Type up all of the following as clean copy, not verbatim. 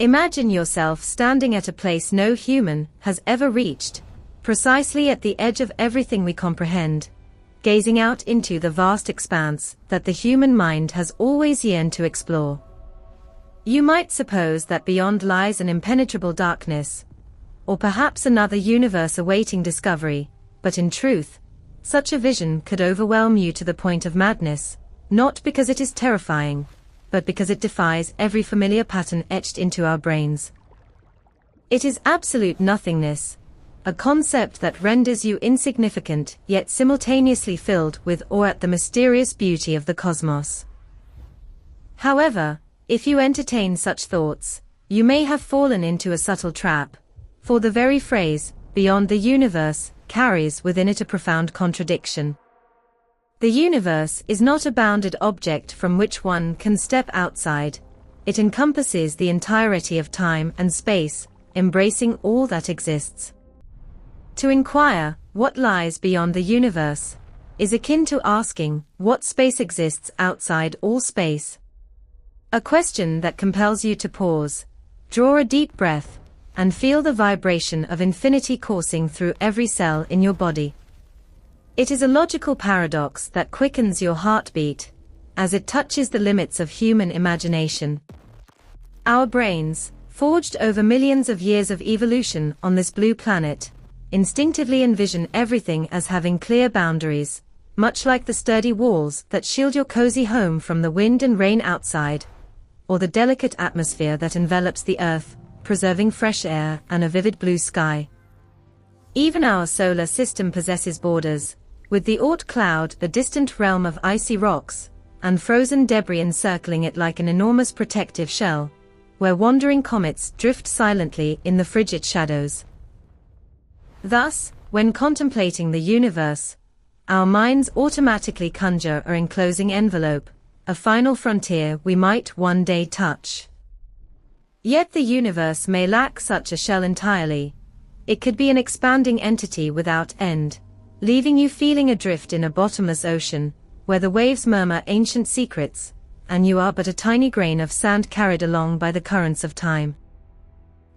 Imagine yourself standing at a place no human has ever reached, precisely at the edge of everything we comprehend, gazing out into the vast expanse that the human mind has always yearned to explore. You might suppose that beyond lies an impenetrable darkness, or perhaps another universe awaiting discovery, but in truth, such a vision could overwhelm you to the point of madness, not because it is terrifying, but because it defies every familiar pattern etched into our brains. It is absolute nothingness, a concept that renders you insignificant yet simultaneously filled with awe at the mysterious beauty of the cosmos. However, if you entertain such thoughts, you may have fallen into a subtle trap, for the very phrase, "beyond the universe," carries within it a profound contradiction. The universe is not a bounded object from which one can step outside. It encompasses the entirety of time and space, embracing all that exists. To inquire, what lies beyond the universe, is akin to asking, what space exists outside all space? A question that compels you to pause, draw a deep breath, and feel the vibration of infinity coursing through every cell in your body. It is a logical paradox that quickens your heartbeat, as it touches the limits of human imagination. Our brains, forged over millions of years of evolution on this blue planet, instinctively envision everything as having clear boundaries, much like the sturdy walls that shield your cozy home from the wind and rain outside, or the delicate atmosphere that envelops the earth, preserving fresh air and a vivid blue sky. Even our solar system possesses borders, with the Oort cloud a distant realm of icy rocks, and frozen debris encircling it like an enormous protective shell, where wandering comets drift silently in the frigid shadows. Thus, when contemplating the universe, our minds automatically conjure an enclosing envelope, a final frontier we might one day touch. Yet the universe may lack such a shell entirely. It could be an expanding entity without end, leaving you feeling adrift in a bottomless ocean, where the waves murmur ancient secrets, and you are but a tiny grain of sand carried along by the currents of time.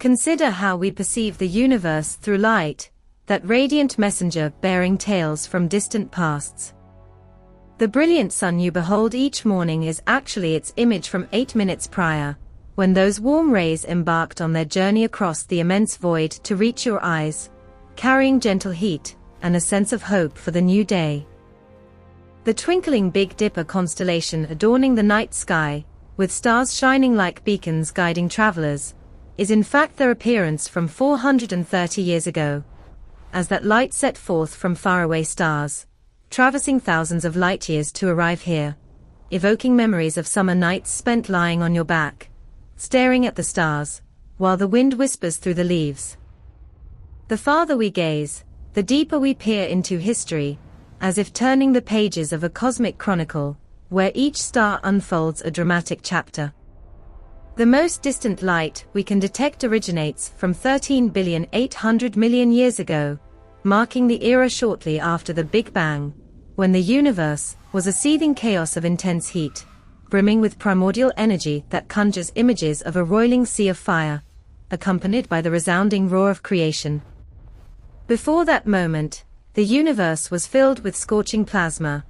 Consider how we perceive the universe through light, that radiant messenger bearing tales from distant pasts. The brilliant sun you behold each morning is actually its image from 8 minutes prior, when those warm rays embarked on their journey across the immense void to reach your eyes, carrying gentle heat and a sense of hope for the new day. The twinkling Big Dipper constellation adorning the night sky, with stars shining like beacons guiding travelers, is in fact their appearance from 430 years ago, as that light set forth from faraway stars, traversing thousands of light years to arrive here, evoking memories of summer nights spent lying on your back, staring at the stars, while the wind whispers through the leaves. The farther we gaze, the deeper we peer into history, as if turning the pages of a cosmic chronicle, where each star unfolds a dramatic chapter. The most distant light we can detect originates from 13,800,000,000 years ago, marking the era shortly after the Big Bang, when the universe was a seething chaos of intense heat, brimming with primordial energy that conjures images of a roiling sea of fire, accompanied by the resounding roar of creation. Before that moment, the universe was filled with scorching plasma,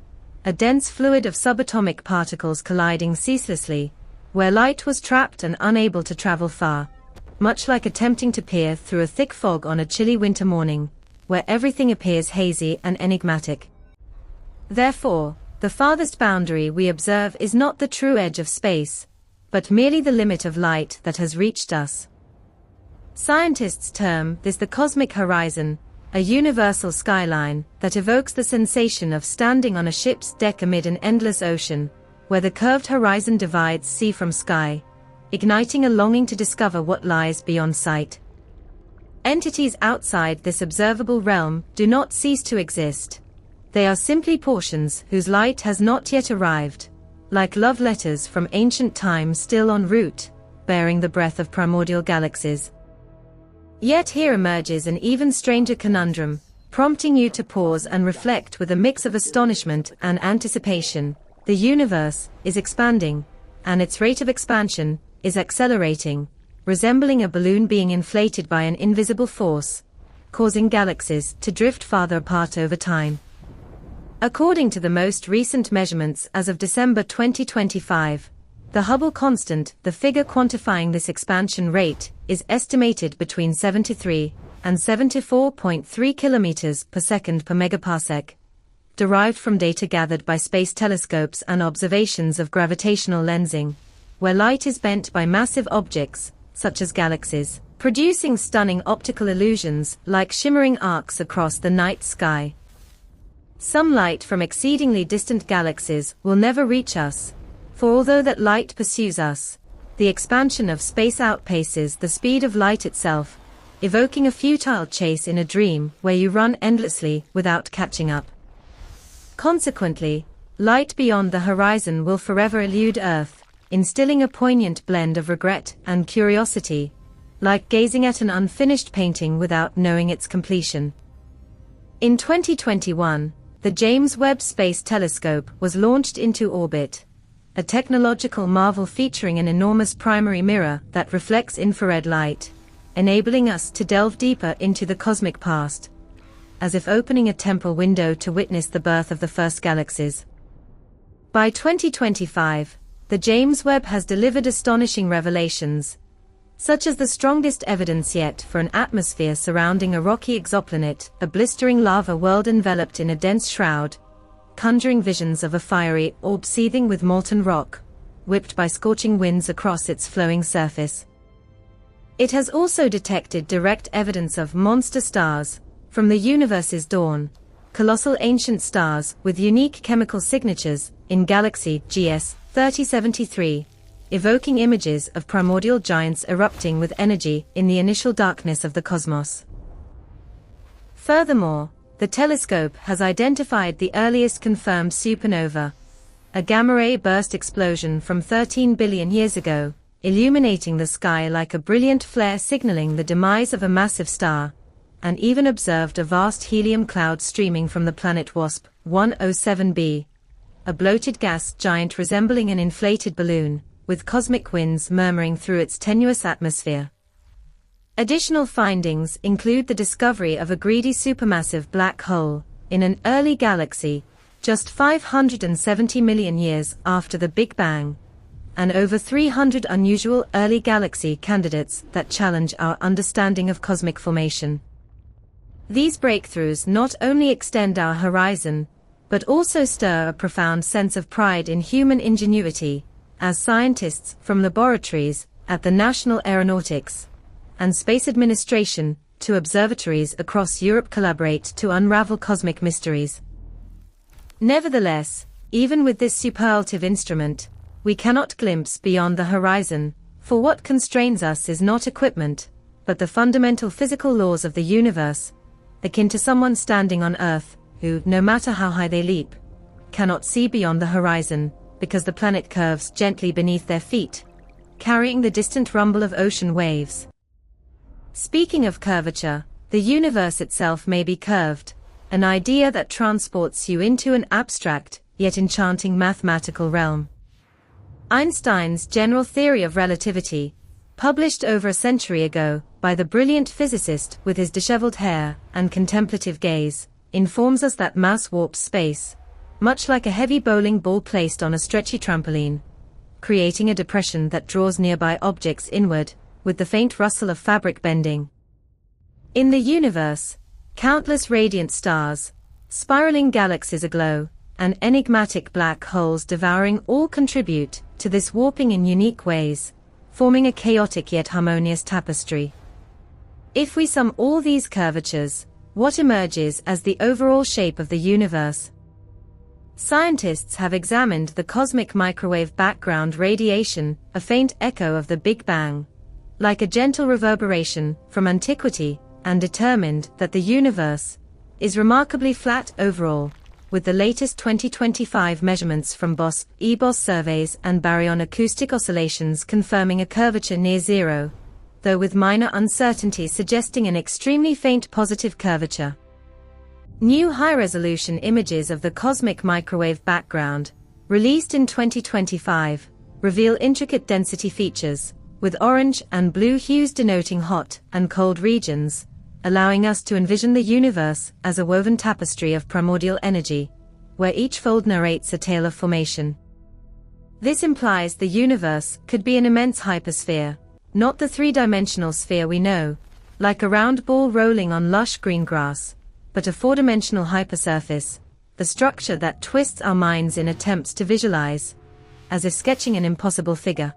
a dense fluid of subatomic particles colliding ceaselessly, where light was trapped and unable to travel far, much like attempting to peer through a thick fog on a chilly winter morning, where everything appears hazy and enigmatic. Therefore, the farthest boundary we observe is not the true edge of space, but merely the limit of light that has reached us. Scientists term this the cosmic horizon, a universal skyline that evokes the sensation of standing on a ship's deck amid an endless ocean, where the curved horizon divides sea from sky, igniting a longing to discover what lies beyond sight. Entities outside this observable realm do not cease to exist. They are simply portions whose light has not yet arrived, like love letters from ancient times still en route, bearing the breath of primordial galaxies. Yet here emerges an even stranger conundrum, prompting you to pause and reflect with a mix of astonishment and anticipation. The universe is expanding, and its rate of expansion is accelerating, resembling a balloon being inflated by an invisible force, causing galaxies to drift farther apart over time. According to the most recent measurements as of December 2025, the Hubble constant, the figure quantifying this expansion rate, is estimated between 73 and 74.3 kilometers per second per megaparsec, derived from data gathered by space telescopes and observations of gravitational lensing, where light is bent by massive objects, such as galaxies, producing stunning optical illusions like shimmering arcs across the night sky. Some light from exceedingly distant galaxies will never reach us, for although that light pursues us, the expansion of space outpaces the speed of light itself, evoking a futile chase in a dream where you run endlessly without catching up. Consequently, light beyond the horizon will forever elude Earth, instilling a poignant blend of regret and curiosity, like gazing at an unfinished painting without knowing its completion. In 2021, the James Webb Space Telescope was launched into orbit, a technological marvel featuring an enormous primary mirror that reflects infrared light, enabling us to delve deeper into the cosmic past, as if opening a temporal window to witness the birth of the first galaxies. By 2025, the James Webb has delivered astonishing revelations, such as the strongest evidence yet for an atmosphere surrounding a rocky exoplanet, a blistering lava world enveloped in a dense shroud, conjuring visions of a fiery orb seething with molten rock, whipped by scorching winds across its flowing surface. It has also detected direct evidence of monster stars from the universe's dawn, colossal ancient stars with unique chemical signatures in galaxy GS 3073, evoking images of primordial giants erupting with energy in the initial darkness of the cosmos. Furthermore, the telescope has identified the earliest confirmed supernova, a gamma-ray burst explosion from 13 billion years ago, illuminating the sky like a brilliant flare signaling the demise of a massive star, and even observed a vast helium cloud streaming from the planet WASP 107b, a bloated gas giant resembling an inflated balloon, with cosmic winds murmuring through its tenuous atmosphere. Additional findings include the discovery of a greedy supermassive black hole in an early galaxy, just 570 million years after the Big Bang, and over 300 unusual early galaxy candidates that challenge our understanding of cosmic formation. These breakthroughs not only extend our horizon, but also stir a profound sense of pride in human ingenuity, as scientists from laboratories at the National Aeronautics and Space Administration to observatories across Europe collaborate to unravel cosmic mysteries. Nevertheless, even with this superlative instrument, we cannot glimpse beyond the horizon, for what constrains us is not equipment, but the fundamental physical laws of the universe, akin to someone standing on Earth, who, no matter how high they leap, cannot see beyond the horizon, because the planet curves gently beneath their feet, carrying the distant rumble of ocean waves. Speaking of curvature, the universe itself may be curved, an idea that transports you into an abstract, yet enchanting mathematical realm. Einstein's general theory of relativity, published over a century ago by the brilliant physicist with his disheveled hair and contemplative gaze, informs us that mass warps space, much like a heavy bowling ball placed on a stretchy trampoline, creating a depression that draws nearby objects inward, with the faint rustle of fabric bending. In the universe, countless radiant stars, spiraling galaxies aglow, and enigmatic black holes devouring all contribute to this warping in unique ways, forming a chaotic yet harmonious tapestry. If we sum all these curvatures, what emerges as the overall shape of the universe? Scientists have examined the cosmic microwave background radiation, a faint echo of the Big Bang, like a gentle reverberation from antiquity, and determined that the universe is remarkably flat overall, with the latest 2025 measurements from EBOS surveys and baryon acoustic oscillations confirming a curvature near zero, though with minor uncertainties suggesting an extremely faint positive curvature. New high-resolution images of the cosmic microwave background, released in 2025, reveal intricate density features, with orange and blue hues denoting hot and cold regions, allowing us to envision the universe as a woven tapestry of primordial energy, where each fold narrates a tale of formation. This implies the universe could be an immense hypersphere, not the three-dimensional sphere we know, like a round ball rolling on lush green grass, but a four-dimensional hypersurface, the structure that twists our minds in attempts to visualize, as if sketching an impossible figure.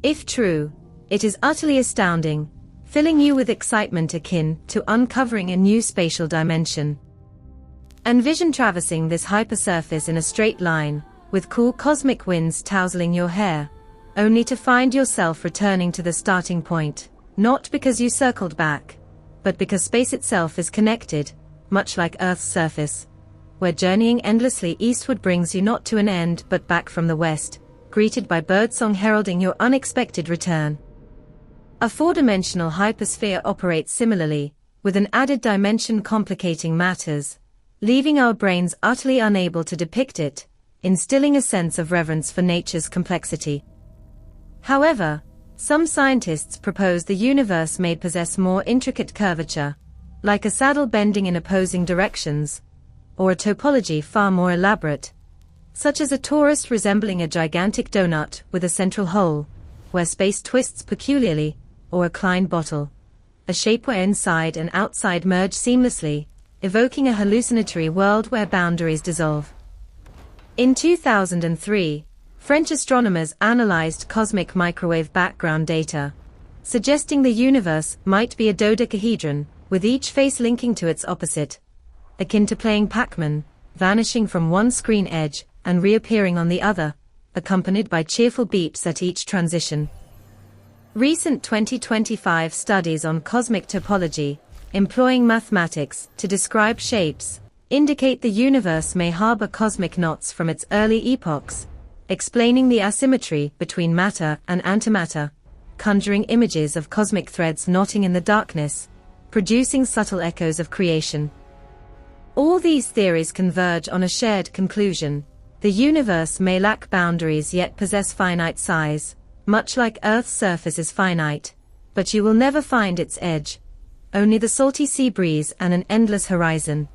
If true, it is utterly astounding, filling you with excitement akin to uncovering a new spatial dimension. Envision traversing this hypersurface in a straight line, with cool cosmic winds tousling your hair, only to find yourself returning to the starting point, not because you circled back, but because space itself is connected, much like Earth's surface, where journeying endlessly eastward brings you not to an end but back from the west, greeted by birdsong heralding your unexpected return. A four-dimensional hypersphere operates similarly, with an added dimension complicating matters, leaving our brains utterly unable to depict it, instilling a sense of reverence for nature's complexity. However, some scientists propose the universe may possess more intricate curvature, like a saddle bending in opposing directions, or a topology far more elaborate, such as a torus resembling a gigantic donut with a central hole, where space twists peculiarly, or a Klein bottle, a shape where inside and outside merge seamlessly, evoking a hallucinatory world where boundaries dissolve. In 2003, French astronomers analyzed cosmic microwave background data, suggesting the universe might be a dodecahedron, with each face linking to its opposite, akin to playing Pac-Man, vanishing from one screen edge and reappearing on the other, accompanied by cheerful beeps at each transition. Recent 2025 studies on cosmic topology, employing mathematics to describe shapes, indicate the universe may harbor cosmic knots from its early epochs, explaining the asymmetry between matter and antimatter, conjuring images of cosmic threads knotting in the darkness, producing subtle echoes of creation. All these theories converge on a shared conclusion: the universe may lack boundaries yet possess finite size, much like Earth's surface is finite, but you will never find its edge, only the salty sea breeze and an endless horizon.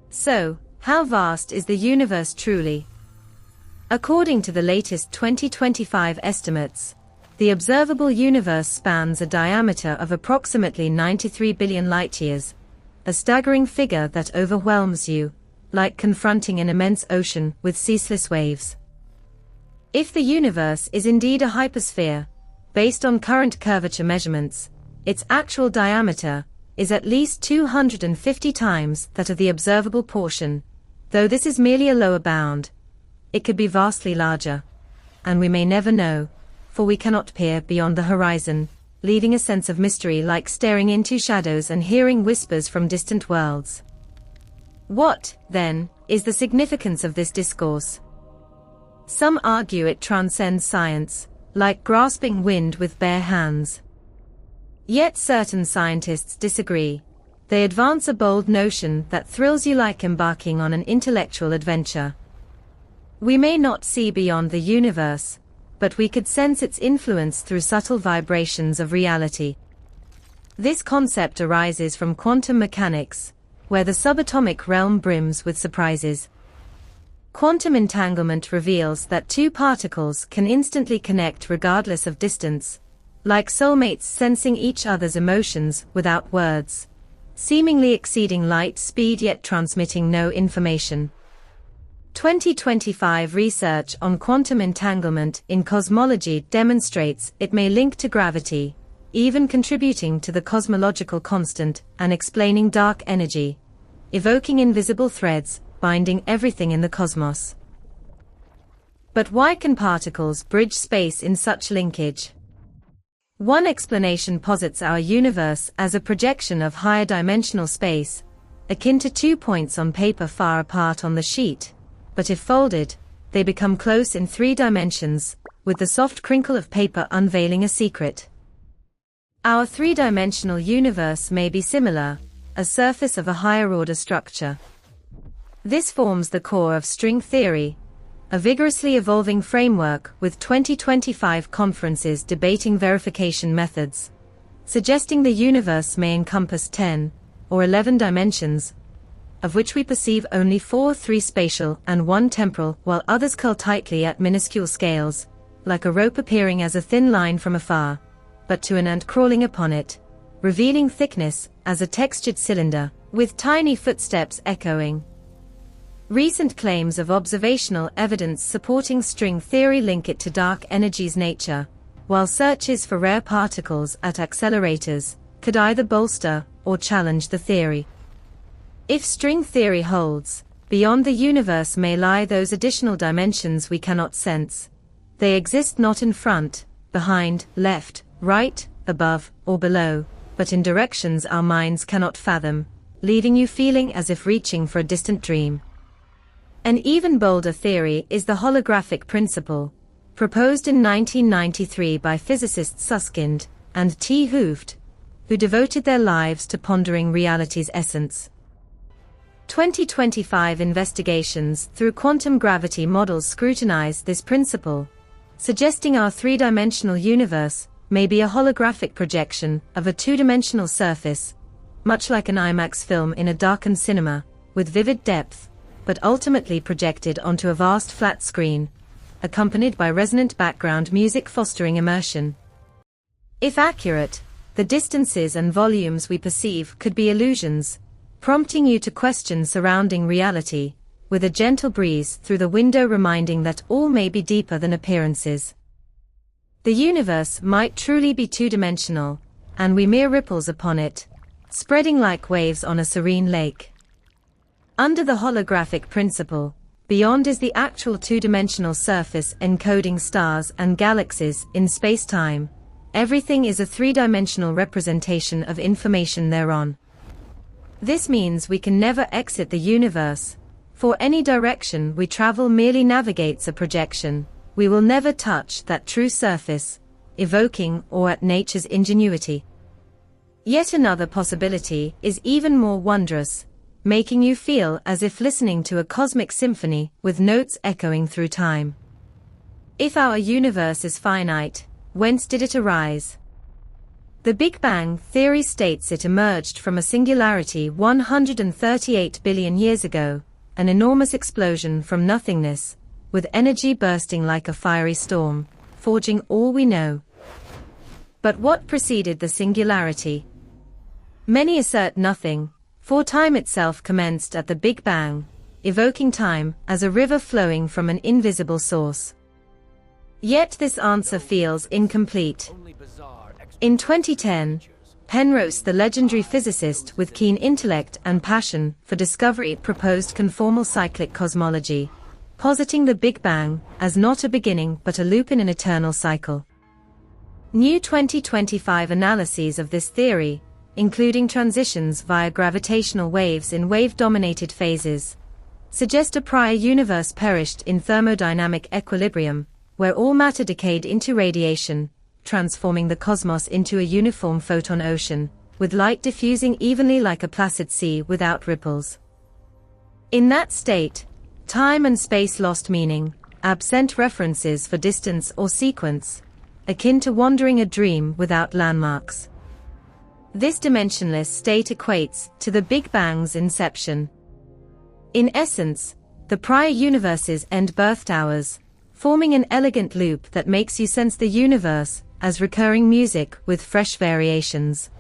So, how vast is the universe truly? According to the latest 2025 estimates, the observable universe spans a diameter of approximately 93 billion light-years, a staggering figure that overwhelms you, like confronting an immense ocean with ceaseless waves. If the universe is indeed a hypersphere, based on current curvature measurements, its actual diameter is at least 250 times that of the observable portion, though this is merely a lower bound. It could be vastly larger. And we may never know, for we cannot peer beyond the horizon, leaving a sense of mystery like staring into shadows and hearing whispers from distant worlds. What, then, is the significance of this discourse? Some argue it transcends science, like grasping wind with bare hands. Yet certain scientists disagree. They advance a bold notion that thrills you like embarking on an intellectual adventure. We may not see beyond the universe, but we could sense its influence through subtle vibrations of reality. This concept arises from quantum mechanics, where the subatomic realm brims with surprises. Quantum entanglement reveals that two particles can instantly connect regardless of distance, like soulmates sensing each other's emotions without words, seemingly exceeding light speed yet transmitting no information. 2025 research on quantum entanglement in cosmology demonstrates it may link to gravity, even contributing to the cosmological constant and explaining dark energy, evoking invisible threads binding everything in the cosmos. But why can particles bridge space in such linkage? One explanation posits our universe as a projection of higher dimensional space, akin to 2 points on paper far apart on the sheet, but if folded, they become close in 3 dimensions, with the soft crinkle of paper unveiling a secret. Our 3-dimensional universe may be similar, a surface of a higher order structure. This forms the core of string theory, a vigorously evolving framework with 2025 conferences debating verification methods, suggesting the universe may encompass 10 or 11 dimensions, of which we perceive only 4, 3 spatial and 1 temporal, while others curl tightly at minuscule scales, like a rope appearing as a thin line from afar, but to an ant crawling upon it, revealing thickness as a textured cylinder, with tiny footsteps echoing. Recent claims of observational evidence supporting string theory link it to dark energy's nature, while searches for rare particles at accelerators could either bolster or challenge the theory. If string theory holds, beyond the universe may lie those additional dimensions we cannot sense. They exist not in front, behind, left, right, above, or below, but in directions our minds cannot fathom, leaving you feeling as if reaching for a distant dream. An even bolder theory is the holographic principle, proposed in 1993 by physicists Susskind and T. Hooft, who devoted their lives to pondering reality's essence. 2025 investigations through quantum gravity models scrutinize this principle, suggesting our three-dimensional universe may be a holographic projection of a two-dimensional surface, much like an IMAX film in a darkened cinema, with vivid depth, but ultimately projected onto a vast flat screen, accompanied by resonant background music fostering immersion. If accurate, the distances and volumes we perceive could be illusions, prompting you to question surrounding reality, with a gentle breeze through the window reminding that all may be deeper than appearances. The universe might truly be two-dimensional, and we mere ripples upon it, spreading like waves on a serene lake. Under the holographic principle, beyond is the actual two-dimensional surface encoding stars and galaxies in space-time. Everything is a three-dimensional representation of information thereon. This means we can never exit the universe, for any direction we travel merely navigates a projection. We will never touch that true surface, evoking awe at nature's ingenuity. Yet another possibility is even more wondrous, making you feel as if listening to a cosmic symphony with notes echoing through time. If our universe is finite, whence did it arise? The Big Bang theory states it emerged from a singularity 138 billion years ago, an enormous explosion from nothingness, with energy bursting like a fiery storm, forging all we know. But what preceded the singularity? Many assert nothing, for time itself commenced at the Big Bang, evoking time as a river flowing from an invisible source. Yet this answer feels incomplete. In 2010, Penrose, the legendary physicist with keen intellect and passion for discovery, proposed conformal cyclic cosmology, positing the Big Bang as not a beginning but a loop in an eternal cycle. New 2025 analyses of this theory, including transitions via gravitational waves in wave-dominated phases, suggest a prior universe perished in thermodynamic equilibrium, where all matter decayed into radiation, transforming the cosmos into a uniform photon ocean, with light diffusing evenly like a placid sea without ripples. In that state, time and space lost meaning, absent references for distance or sequence, akin to wandering a dream without landmarks. This dimensionless state equates to the Big Bang's inception. In essence, the prior universes end birthed ours, forming an elegant loop that makes you sense the universe as recurring music with fresh variations.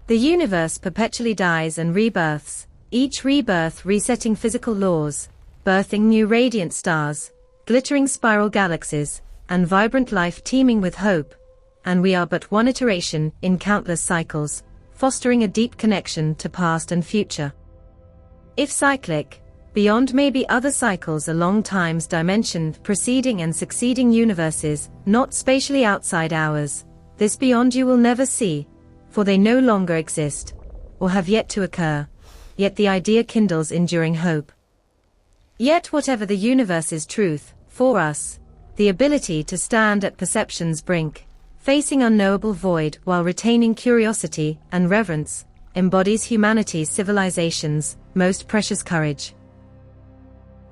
The universe perpetually dies and rebirths, each rebirth resetting physical laws, birthing new radiant stars, glittering spiral galaxies, and vibrant life teeming with hope, and we are but one iteration in countless cycles, fostering a deep connection to past and future. If cyclic, beyond may be other cycles along time's dimension preceding and succeeding universes, not spatially outside ours. This beyond you will never see, for they no longer exist, or have yet to occur, yet the idea kindles enduring hope. Yet whatever the universe's truth, for us, the ability to stand at perception's brink, facing unknowable void while retaining curiosity and reverence, embodies humanity's civilization's most precious courage.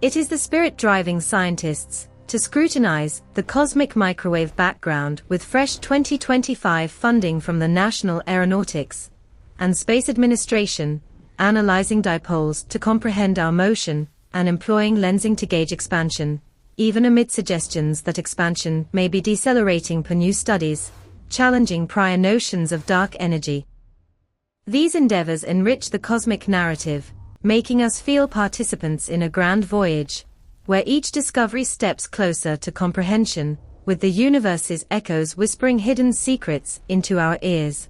It is the spirit driving scientists to scrutinize the cosmic microwave background with fresh 2025 funding from the National Aeronautics and Space Administration, analyzing dipoles to comprehend our motion, and employing lensing to gauge expansion, even amid suggestions that expansion may be decelerating per new studies, challenging prior notions of dark energy. These endeavors enrich the cosmic narrative, making us feel participants in a grand voyage, where each discovery steps closer to comprehension, with the universe's echoes whispering hidden secrets into our ears.